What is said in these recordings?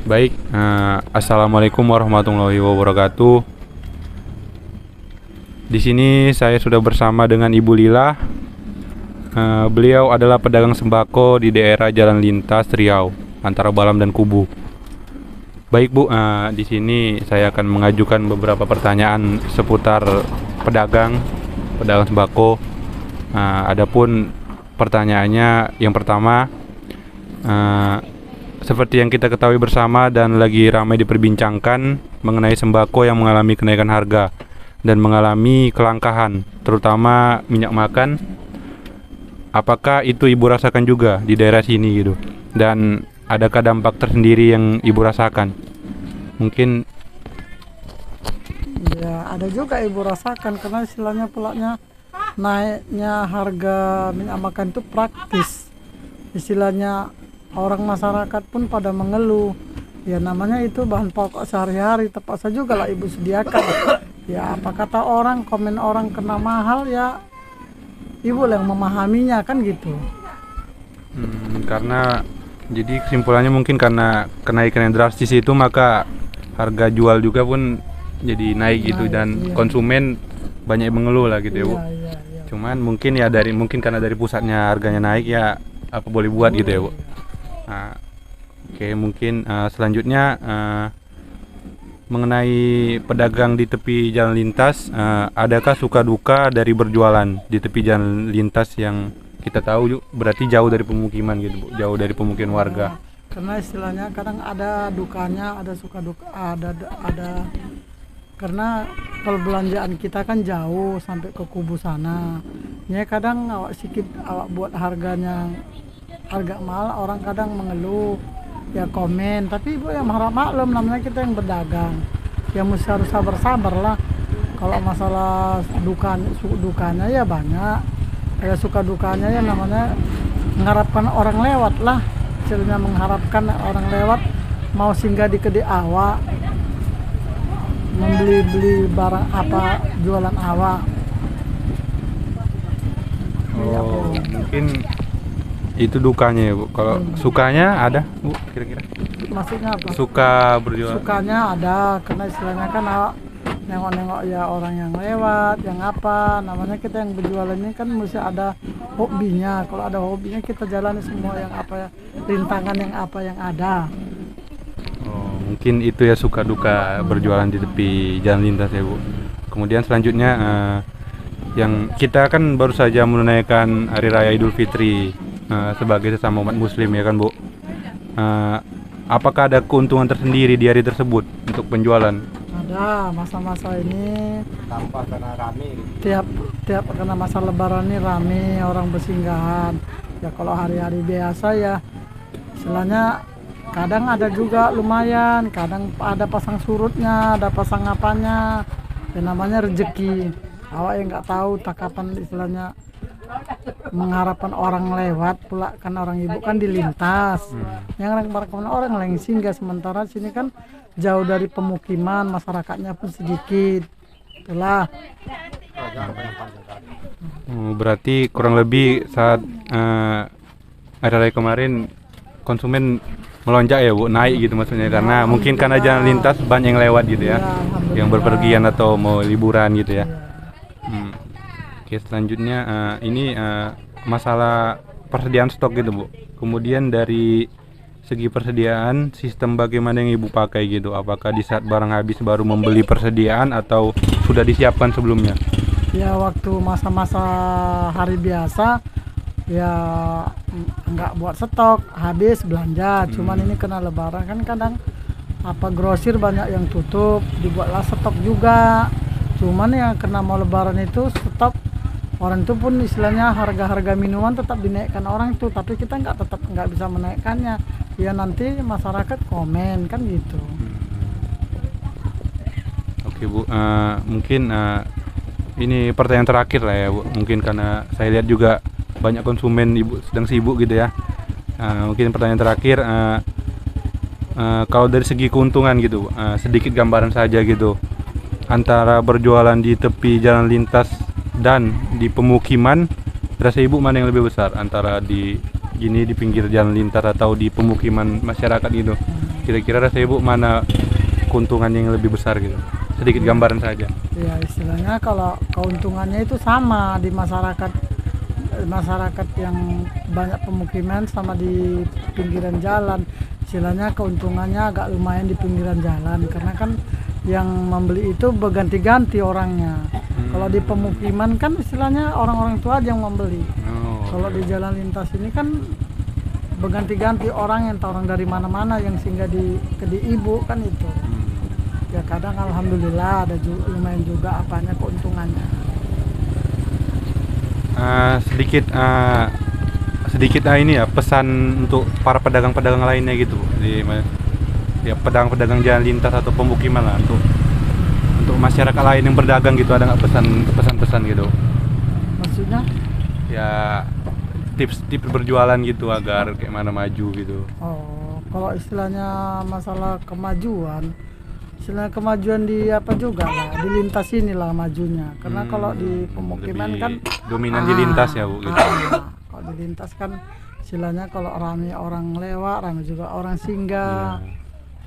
Baik, assalamualaikum warahmatullahi wabarakatuh. Di sini saya sudah bersama dengan Ibu Lila. Beliau adalah pedagang sembako di daerah Jalan Lintas Riau, antara Balam dan Kubu. Baik Bu, di sini saya akan mengajukan beberapa pertanyaan seputar pedagang sembako. Adapun pertanyaannya yang pertama, seperti yang kita ketahui bersama dan lagi ramai diperbincangkan mengenai sembako yang mengalami kenaikan harga dan mengalami kelangkaan, terutama minyak makan. Apakah itu Ibu rasakan juga di daerah sini gitu? Dan adakah dampak tersendiri yang Ibu rasakan? Mungkin Ya, ada juga ibu rasakan karena istilahnya pulaknya naiknya harga minyak makan itu praktis. Istilahnya orang masyarakat pun pada mengeluh. Ya namanya itu bahan pokok sehari-hari, terpaksa juga lah ibu sediakan. Ya apa kata orang, komen orang kena mahal ya ibu yang memahaminya kan gitu. karena jadi kesimpulannya mungkin karena kenaikan yang drastis itu, maka harga jual juga pun jadi naik gitu, Naik, dan iya. konsumen banyak yang mengeluh lah gitu ya Bu. Iya. Cuman mungkin ya mungkin karena dari pusatnya harganya naik, ya apa boleh buat gitu ya Bu. Nah, oke, mungkin selanjutnya mengenai pedagang di tepi jalan lintas, adakah suka duka dari berjualan di tepi jalan lintas yang kita tahu berarti jauh dari pemukiman gitu Bu, jauh dari pemukiman warga. Karena istilahnya kadang ada dukanya, ada suka duka, ada karena kalau belanjaan kita kan jauh sampai ke Kubu sana. Ya kadang awak sedikit awak buat harganya harga mahal, orang kadang mengeluh, ya komen, tapi ibu yang harap maklum, namanya kita yang berdagang ya mesti harus sabar-sabar lah. Kalau masalah dukanya ya banyak, ya suka dukanya ya namanya mengharapkan orang lewat lah, istilahnya mengharapkan orang lewat mau singgah di kedai awak, membeli barang apa jualan awak. Oh, mungkin itu dukanya ya Bu. Kalau sukanya ada Bu, kira-kira? Maksudnya apa? Suka berjualan. Sukanya ada karena istilahnya kan awak nengok-nengok ya orang yang lewat, yang apa, namanya kita yang berjualan ini kan mesti ada hobinya. Kalau ada hobinya kita jalani semua yang apa ya, rintangan yang apa yang ada. Oh, mungkin itu ya suka duka berjualan di tepi jalan lintas ya Bu. Kemudian selanjutnya, yang kita kan baru saja menunaikan Hari Raya Idul Fitri sebagai sesama umat Muslim ya kan Bu. Apakah ada keuntungan tersendiri di hari tersebut untuk penjualan? Ada masa-masa ini tanpa karena rame tiap tiap karena masa lebaran ini rame orang bersinggahan. Ya kalau hari-hari biasa ya istilahnya kadang ada juga lumayan, kadang ada pasang surutnya, ada pasang apanya, ya namanya rezeki. Awak yang nggak tahu tak kapan istilahnya mengharapkan orang lewat pula, kan orang ibu kan di lintas, yang mengharapkan orang lain singgah, sementara sini kan jauh dari pemukiman, masyarakatnya pun sedikit, itulah. Berarti kurang lebih saat Hari Raya kemarin konsumen melonjak ya Bu, naik gitu maksudnya, karena mungkin karena jalan lintas banyak yang lewat gitu ya, yang berpergian atau mau liburan gitu ya. Oke, selanjutnya ini masalah persediaan stok gitu Bu. Kemudian dari segi persediaan, sistem bagaimana yang Ibu pakai gitu? Apakah di saat barang habis baru membeli persediaan atau sudah disiapkan sebelumnya? Ya waktu masa-masa hari biasa ya nggak buat stok, habis belanja. Cuman ini kena lebaran kan kadang apa grosir banyak yang tutup, dibuatlah stok juga. Cuman yang kena mau lebaran itu stok orang itu pun istilahnya harga-harga minuman tetap dinaikkan orang itu, tapi kita tetap nggak bisa menaikkannya. Ya nanti masyarakat komen kan gitu. Oke Bu, mungkin ini pertanyaan terakhir lah ya Bu. Mungkin karena saya lihat juga banyak konsumen Ibu sedang sibuk gitu ya. Mungkin pertanyaan terakhir, kalau dari segi keuntungan gitu, sedikit gambaran saja gitu, antara berjualan di tepi jalan lintas dan di pemukiman, rasa Ibu mana yang lebih besar, antara di pinggir jalan lintas atau di pemukiman masyarakat gitu? Kira-kira rasa Ibu mana keuntungan yang lebih besar gitu? Sedikit gambaran saja. Ya istilahnya kalau keuntungannya itu sama di masyarakat yang banyak pemukiman sama di pinggiran jalan. Istilahnya keuntungannya agak lumayan di pinggiran jalan karena kan yang membeli itu berganti-ganti orangnya. Kalau di pemukiman kan istilahnya orang-orang tua aja yang membeli. Kalau di jalan lintas ini kan berganti-ganti orang, yang orang dari mana-mana yang singgah di ibu kan itu. Ya kadang alhamdulillah ada lumayan juga apanya keuntungannya. Sedikit ini ya pesan untuk para pedagang-pedagang lainnya gitu ya, pedagang-pedagang jalan lintas atau pemukiman lah, untuk masyarakat lain yang berdagang gitu, ada nggak pesan-pesan gitu? Maksudnya? Ya tips berjualan gitu agar kayak mana maju gitu. Oh, kalau istilahnya masalah kemajuan di apa juga lah, di lintas inilah majunya. Karena kalau di pemukiman Lebih kan dominan di lintas ya Bu gitu. kalau di lintas kan istilahnya kalau rame orang lewat, rame juga orang singgah.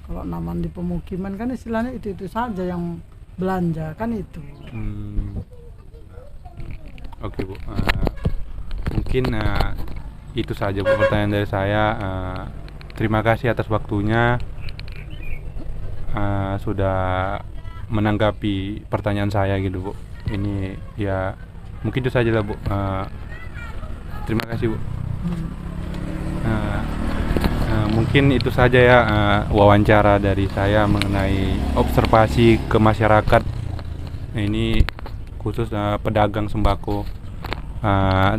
Kalau naman di pemukiman kan istilahnya itu saja yang belanja kan itu. Oke Bu, mungkin itu saja Bu pertanyaan dari saya. Terima kasih atas waktunya, sudah menanggapi pertanyaan saya gitu Bu. Ini ya mungkin itu saja lah Bu. Terima kasih Bu. Mungkin itu saja ya wawancara dari saya mengenai observasi ke masyarakat. Ini khusus pedagang sembako.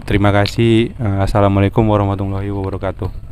Terima kasih. Assalamualaikum warahmatullahi wabarakatuh.